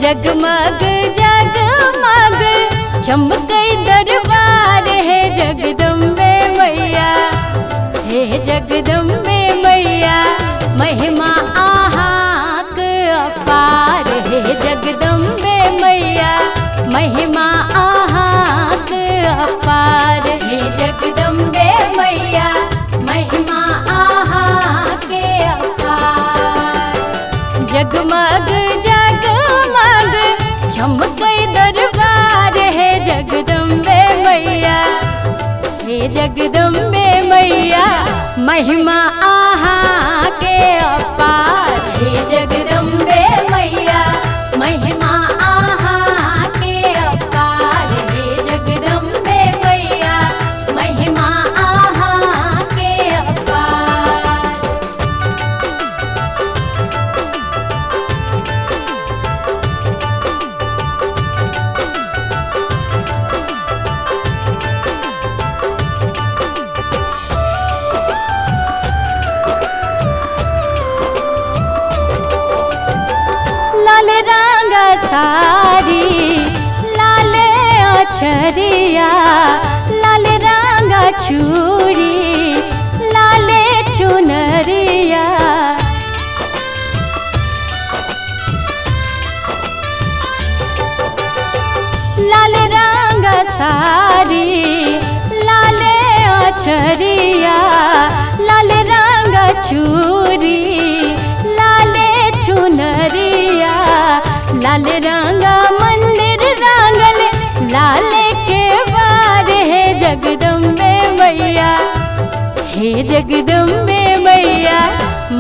जगमग जगमग चमकै दरबार है जगदम्बे मैया, हे जगदम्बे मैया। महिमा आहाक अपार है जगदम्बे मैया, महिमा आहाक अपार है जगदम्बे मैया, महिमा आहाक अपार। जगमग जगमग चमकै दरबार है जगदम्बे मैया, हे जगदम्बे मैया। महिमा आहाक अपार है जगदम्बे मैया, महिमा आहाक अपार है जगदम्बे मैया, महिमा आहाक अपार। लाल रंगा सारी लाल अछरिया, लाल रंगा चूड़ी लाल चुनरिया। लाल रंगा सारी लाल अछरिया, लाल रंगा चूड़ी लाल चुनरिया। लाल रंगा मंदिर रंगल लाल के बार है जगदम्बे मैया, हे जगदम्बे मैया।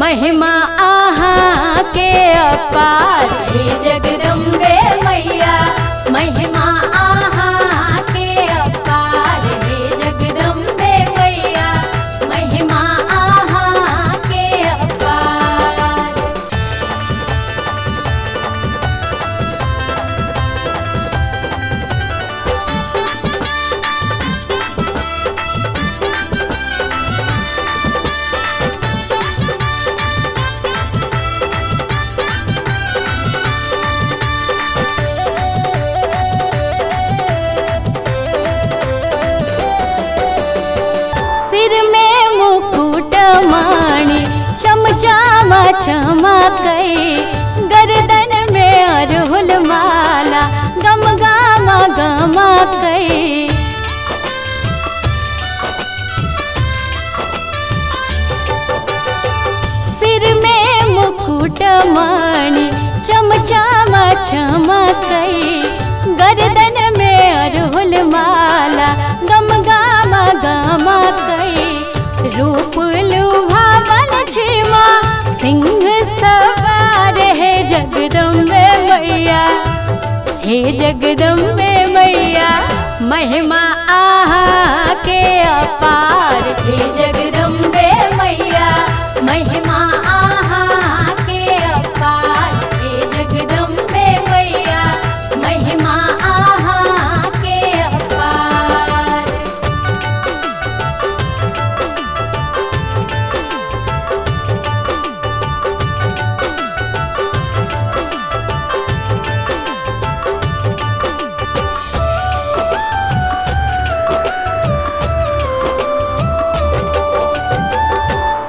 महिमा आहाक अपार है जगदम्बे मैया, महिमा आहाक अपार है जगदम्बे मैया, महिमा आहाक अपार। सिर में मुकुट माणी चमचामा चमकै, गर्दन में अरहुल माला गम गामा गमकै। सिर में मुकुट माणी चमचामा चमकै, गर्दन में अरहुल माला गम गामा गमकै। रूप लुभावन छिमा सिंह सवार है जगदम्बे मैया, हे जगदम्बे मैया। महिमा आहाक अपार है जगदम्बे मैया, महिमा आहाक अपार है जगदम्बे मैया, महिमा आहाक अपार।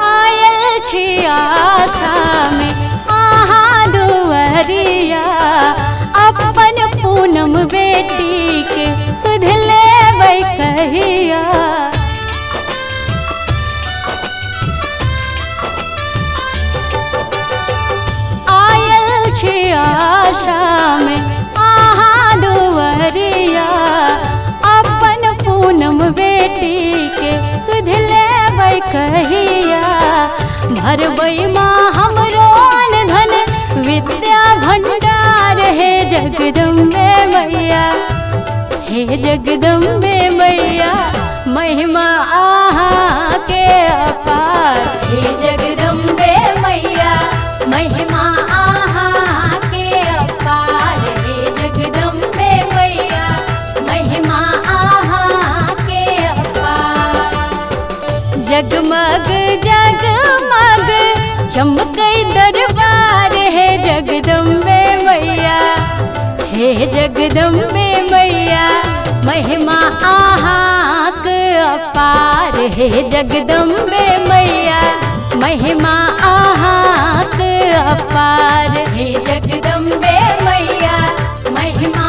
आयल छी आशा में आहा दुवरिया, अपन पूनम बेटी के सुध लेबै कहिया। आयल छी आशा में आहा दुवरिया, अपन पूनम बेटी के सुध लेबै कहिया। भरबै माँ हमरो धन विद्या भंडार है जगदम्बे मैया, हे जगदम्बे मैया। महिमा आहाक अपार है जगदम्बे मैया, महिमा आहाक अपार है जगदम्बे मैया, महिमा आहाक अपार। जगमग जगमग चमकै दरबार है जगदम्बे मैया, हे जगदम्बे मैया महिमा आहाक अपार हे जगदम्बे मैया महिमा आहाक अपार हे जगदम्बे मैया महिमा